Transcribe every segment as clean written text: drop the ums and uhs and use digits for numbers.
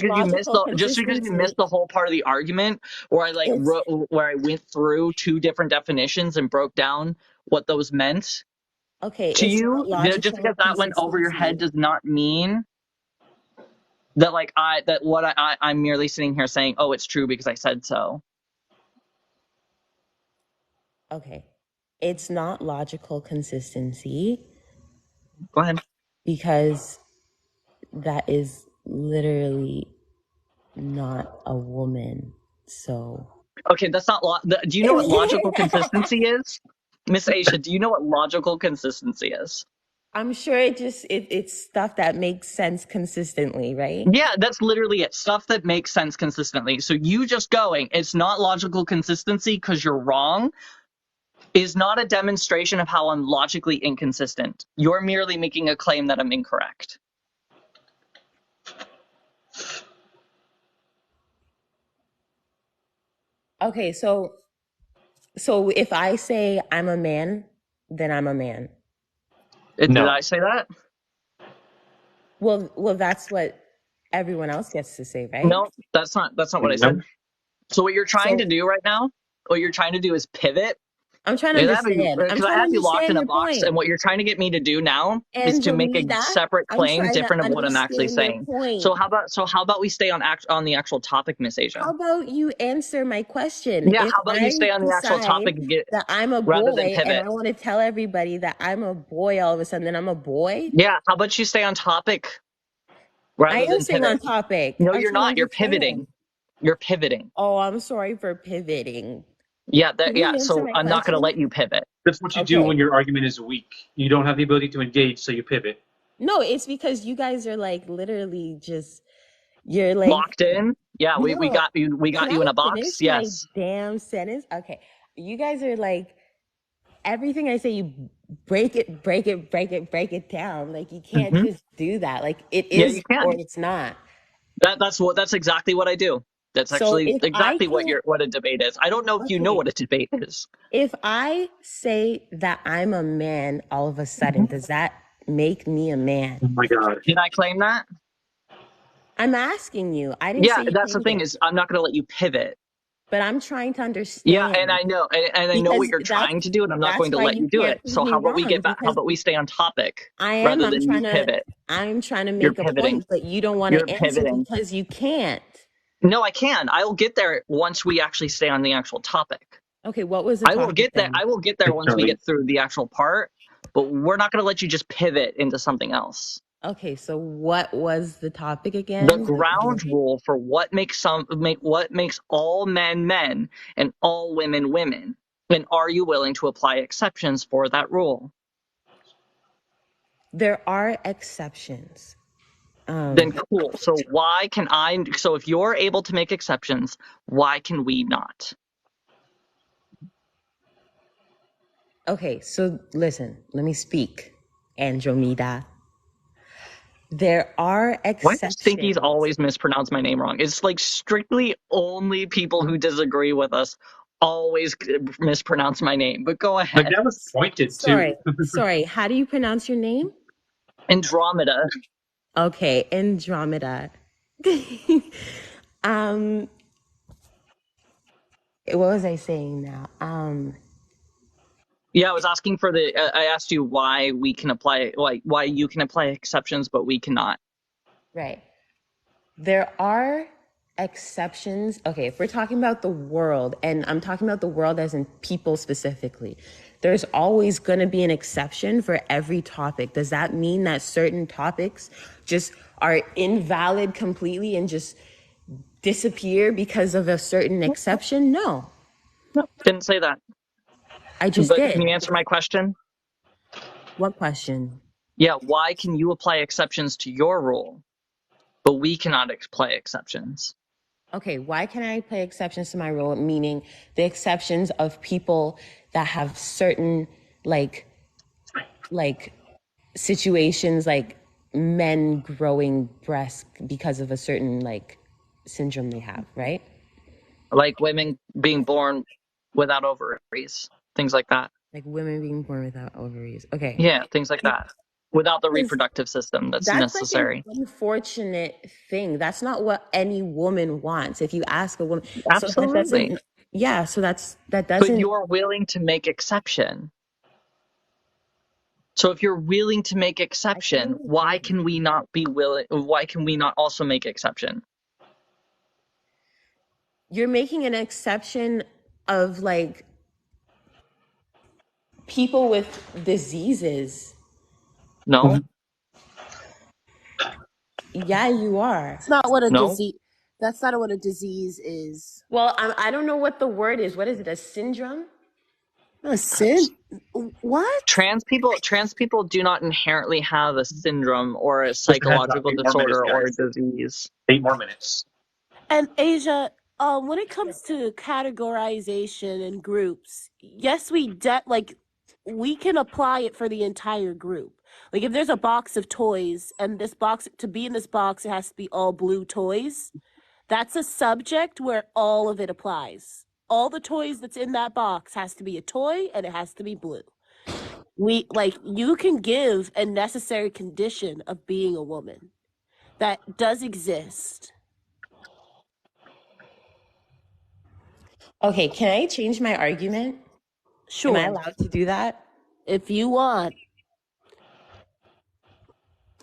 logical just because you consistency missed the whole part of the argument where I is where I went through two different definitions and broke down what those meant okay. to It's not you, just logical because that went over your head consistency. does not mean that I'm merely sitting here saying, oh, it's true because I said so. Okay, it's not logical consistency Go ahead. because that is literally not a woman. So Okay, that's not do you know what logical consistency is? Miss Aisha, do you know what logical consistency is? I'm sure it's stuff that makes sense consistently, right? Yeah, that's literally it. Stuff that makes sense consistently. So you just going, it's not logical consistency because you're wrong, is not a demonstration of how I'm logically inconsistent. You're merely making a claim that I'm incorrect. Okay, so if I say I'm a man, then I'm a man. Did No. I say that? Well, that's what everyone else gets to say, right? No, that's not what I said. No. So what you're trying to So do right now, what you're trying to do is pivot. I'm trying to Because understand. I'm I trying to have you locked in understand a your box, point. and what you're trying to get me to do now is And to make a Jomida, separate I'm claim trying to different of what I'm actually understand your saying. point. So how about we stay on the actual topic, Miss Asia? How about you answer my question? Yeah, If how about you I stay on the actual decide topic and get that I'm a rather than boy and pivot? I want to tell everybody that I'm a boy all of a sudden, then I'm a boy? Yeah, how about you stay on topic I rather am than staying pivot? on topic. No, I'm you're trying to not. You're understand. pivoting. You're pivoting. Oh, I'm sorry for pivoting. Yeah, Can yeah. you answer So my I'm not going to question? let you pivot. That's what you do when Okay. your argument is weak. You don't have the ability to engage, so you pivot. No, it's because you guys are like literally just you're like Locked in. Yeah, we no. got you. We Can got you I in a box. finish my Yes. damn sentence? Okay. You guys are like everything I say you break it down. Like you can't Hmm. just do that. Like it Yeah, you is or can. it's not. That's exactly what I do. That's So actually if I exactly can't what a debate is. I don't know if you know okay. what a debate is. If I say that I'm a man all of a sudden, Mhm. does that make me a man? Oh my god. Did I claim that? I'm asking you. I didn't Yeah, say you that's the claimed thing it, is I'm not going to let you pivot. but I'm trying to Yeah, and understand I know, and I know what because you're trying to do, and I'm not that's going to why let you you do can't it. prove So me how about we wrong get back? How because about we stay on topic I am. rather than you pivot? I'm trying to You're make a pivoting. point, but you don't want You're to answer pivoting. because you can't. No, I can. I'll get there once we actually stay on the actual topic. Okay, what was the topic then? I will get there Hey, once we Charlie. get through the actual part, but we're not going to let you just pivot into something else. Okay, so what was the topic The again? ground rule for what makes all men men and all women women. And are you willing to apply exceptions for that rule? There are exceptions. Then cool. So if you're able to make exceptions, why can we not? Okay, so listen, let me speak, Andromeda. There are Why do Stinkies exceptions. always mispronounce my name wrong? It's like strictly only people who disagree with us always mispronounce my name. But go Like ahead. that was pointed Sorry, too. sorry. How do you pronounce your name? Andromeda. Okay, Andromeda. um, what was I saying now? Yeah, I was asking for I asked you why we can apply, like, why you can apply exceptions, but we cannot. Right. There are exceptions. Okay, if we're talking about the world, and I'm talking about the world as in people specifically, there's always going to be an exception for every topic. Does that mean that certain topics just are invalid completely and just disappear because of a certain exception? No, No, didn't say that. I just But can did. you answer my question? What question? Yeah, why can you apply exceptions to your rule, but we cannot apply exceptions? Okay, why can I play exceptions to my rule? Meaning the exceptions of people that have certain like like situations like men growing breasts because of a certain like syndrome they have, right? Like women being born without ovaries, things like that. Like women being born without ovaries. Okay. Yeah, things like that. without the reproductive system that's That's like an necessary. unfortunate thing. That's not what any woman wants. If you ask a woman, so that Absolutely. doesn't, yeah, so that But doesn't, you're willing to make exception. So if you're willing to make I can't exception, why understand. can we not be willing? Why can we not also make exception? You're making an exception of like people with diseases. No, Yeah, you are. It's not what a no. disease. That's not what a disease is. Well, I don't know what the word is. What is it? A syndrome? A sin? What? Trans people do not inherently have a syndrome or a Push your hands up. psychological 8 more minutes, disorder or a guys. disease. 8 more minutes. And Asia, when it comes to categorization and groups, yes, we can apply it for the entire group. Like if there's a box of toys and this box, to be in this box, it has to be all blue toys. That's a subject where all of it applies. All the toys that's in that box has to be a toy and it has to be blue. You can give a necessary condition of being a woman. That does exist. Okay, can I change my argument? Am I Sure. allowed to do that? If you want.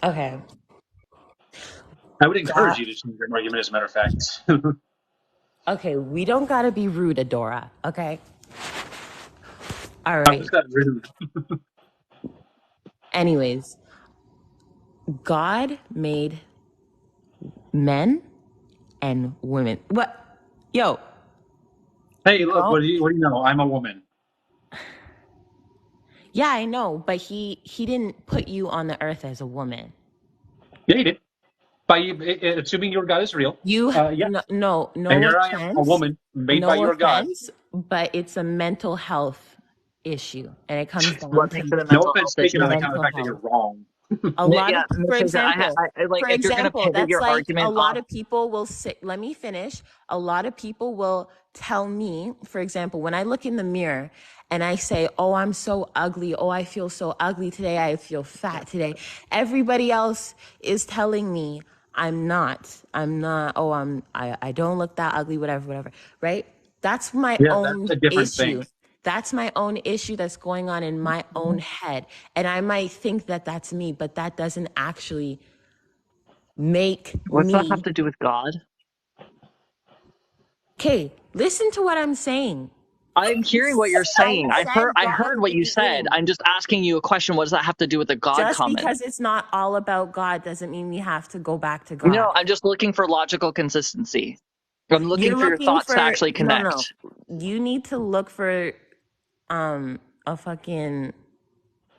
Okay. I would encourage God. you to change your argument, as a matter of fact. Okay, we don't gotta be rude, Adora. Okay. All I right. was that rude. Anyways, God made men and women. What? Yo, Hey, look, don't. what do you know? I'm a woman. Yeah, I know, but he didn't put you on the earth as a woman. Yeah, you did. By assuming your God is real. You Yes. no And here I am, a offense, woman made by no your God. offense, but it's a mental health issue, and it comes down What makes it to a No mental offense health taken issue? on account of the mental fact that you're health. wrong. A lot of, Yeah, Miss Asia, like for if you're gonna example, pivot that's your like a argument lot off. of people will say, let me finish. A lot of people will tell me, for example, when I look in the mirror and I say, oh, I'm so ugly. Oh, I feel so ugly today. I feel fat today. Everybody else is telling me I'm not. Oh, I don't look that ugly, whatever, right? That's my Yeah, own that's a different thing. issue. That's my own issue that's going on in my own head. And I might think that that's me, but that doesn't actually make What's that have me. to do with God? Okay, listen to what I'm saying. I'm hearing what you're I saying. said I God heard in what the you said. beginning. I'm just asking you a question. What does that have to do with the God Just comment? because it's not all about God doesn't mean we have to go back to God. No, I'm just looking for logical consistency. I'm looking You're for your looking thoughts to for actually connect. no. You need to look for a fucking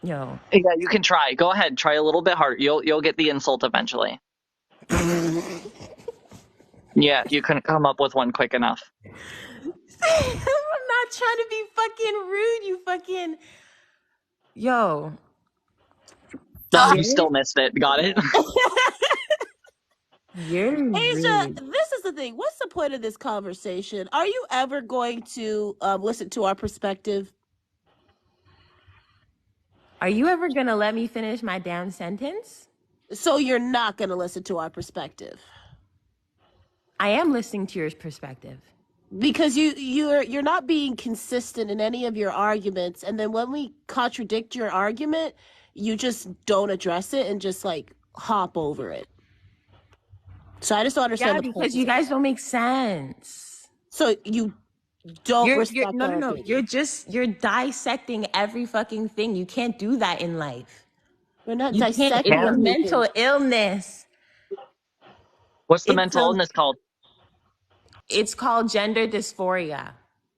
yo. Yeah, you can try. Go ahead. Try a little bit harder. You'll get the insult eventually. Yeah, you couldn't come up with one quick enough. I'm not trying to be fucking rude, you fucking yo. Oh, you still missed it. Got it? You're Asia, rude. this is the thing. What's the point of this conversation? Are you ever going to listen to our perspective? Are you ever gonna let me finish my damn sentence? So you're not going to listen to our perspective I am listening to your perspective. because you're not being consistent in any of your arguments, and then when we contradict your argument, you just don't address it and just like hop over it. So I just don't understand Yeah, the because point. you guys don't make sense. So you don't You're respect no, our no, no. opinion. You're dissecting every fucking thing. You can't do that in life. We're not You can't. dissecting It's a everything. mental illness. What's the It's mental a. illness called? It's called gender dysphoria.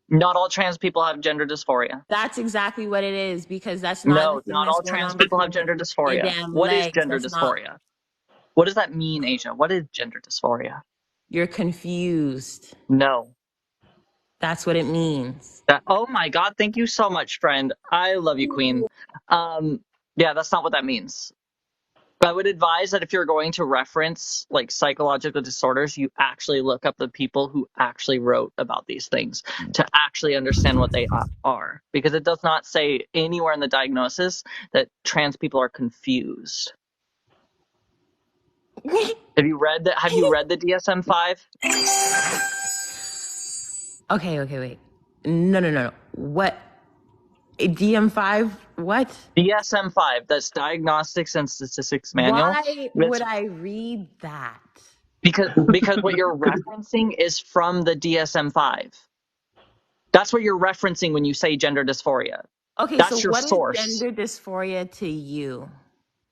Not all trans people have gender dysphoria. That's exactly what it is because that's not the No, thing not that's all going trans on with people have gender your dysphoria. damn What is legs. gender That's not. dysphoria? What does that mean, Asia? What is gender dysphoria? You're confused. No. That's what it means. Oh my God, thank you so much, friend. I love you, Queen. Yeah, that's not what that means. I would advise that if you're going to reference like psychological disorders, you actually look up the people who actually wrote about these things to actually understand what they are, because it does not say anywhere in the diagnosis that trans people are confused. Have you read that? Have you read the DSM-5? Okay, wait. No. What? DM5? What? DSM-5, that's Diagnostics and Statistics Manual. Why It's would I read that? because what you're referencing is from the DSM-5. That's what you're referencing when you say gender dysphoria. Okay, so That's your what is source. gender dysphoria to you?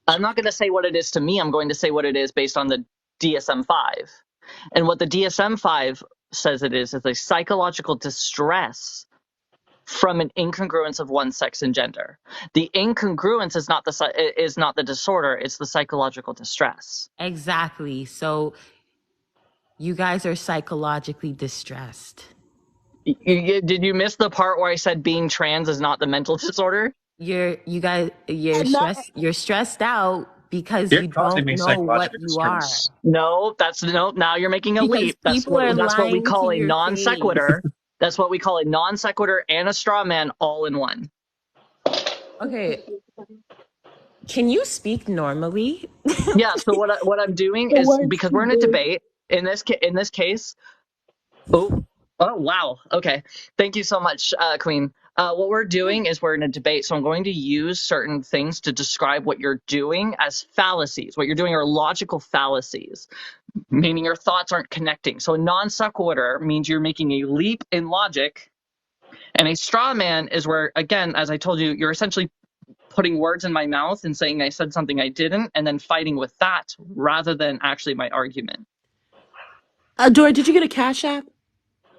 I'm not going to say what it is to me. I'm going to say what it is based on the DSM-5. And what the DSM-5 says it is a psychological distress from an incongruence of one's sex and gender. The incongruence is not the disorder, it's the psychological distress. Exactly. So you guys are psychologically distressed. Did you miss the part where I said being trans is not the mental disorder? You're stressed out because You're you causing don't me know what psychological you are. distress. No, now you're making a Because leap. people are That's what we lying to call a your non face. sequitur. That's what we call a non sequitur and a straw man all in one. Okay. Can you speak normally? Yeah, so what I'm doing is, because we're in a debate in this case. Oh wow. Okay. Thank you so much, Queen. What we're doing is we're in a debate, so I'm going to use certain things to describe what you're doing as fallacies. What you're doing are logical fallacies, meaning your thoughts aren't connecting. So a non sequitur means you're making a leap in logic, and a straw man is where, again, as I told you, you're essentially putting words in my mouth and saying I said something I didn't, and then fighting with that rather than actually my argument. Dora, did you get a Cash App?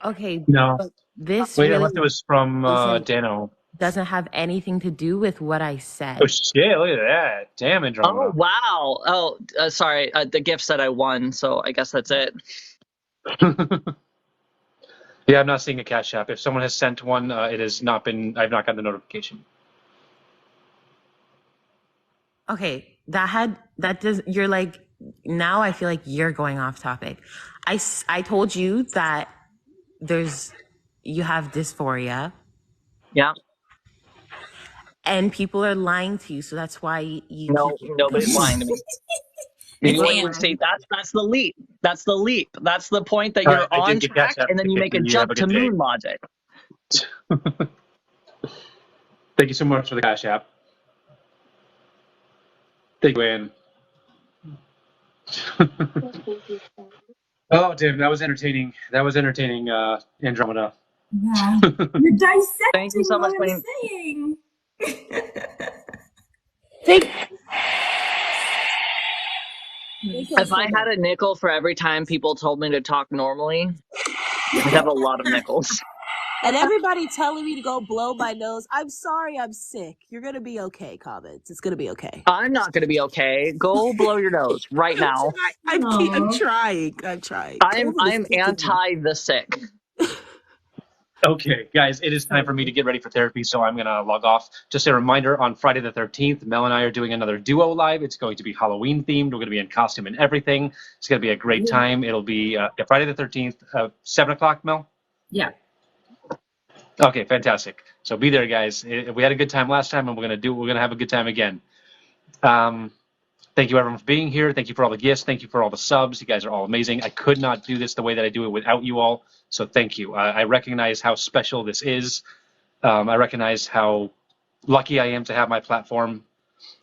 Okay, No. but this Wait, really unless it was from isn't Dano. doesn't have anything to do with what I Oh said. shit! Look at that. Damn, Oh, Andromeda. wow. Oh, sorry. The gift said I won, so I guess that's it. Yeah, I'm not seeing a Cash App. If someone has sent one, it has not been. I've not gotten the notification. Okay, that does, you're like, now I feel like you're going off topic. I told you that you have dysphoria Yeah. and people are lying to you, so that's why you No, keep nobody's lying to me. It's See, that's the leap. That's the leap. That's the point that All you're right, I on did get Cash track, App. and then you make a You have jump a to good day. moon logic. Thank you so much for the Cash App. Thank you, Ann. Oh, damn, that was entertaining. Andromeda. Yeah. You're Thank you dissecting so what much, I'm Queen. saying. Thank If I had a nickel for every time people told me to talk normally, I'd have a lot of nickels. And everybody telling me to go blow my nose. I'm sorry, I'm sick. You're gonna be okay, comments. It's gonna be okay. I'm not going to be okay. Go blow your nose right now. I'm trying. I'm anti the sick. Okay, guys, it is time for me to get ready for therapy, so I'm going to log off. Just a reminder, on Friday the 13th, Mel and I are doing another duo live. It's going to be Halloween themed. We're going to be in costume and everything. It's going to be a great time. It'll be Friday the 13th, 7 o'clock, Mel? Yeah. Okay, fantastic. So be there, guys. We had a good time last time, and we're going to have a good time again. Thank you, everyone, for being here. Thank you for all the gifts. Thank you for all the subs. You guys are all amazing. I could not do this the way that I do it without you all. So thank you. I recognize how special this is. I recognize how lucky I am to have my platform,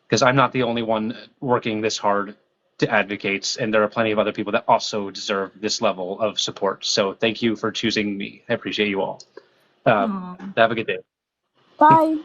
because I'm not the only one working this hard to advocate, and there are plenty of other people that also deserve this level of support. So thank you for choosing me. I appreciate you all. Have a good day. Bye.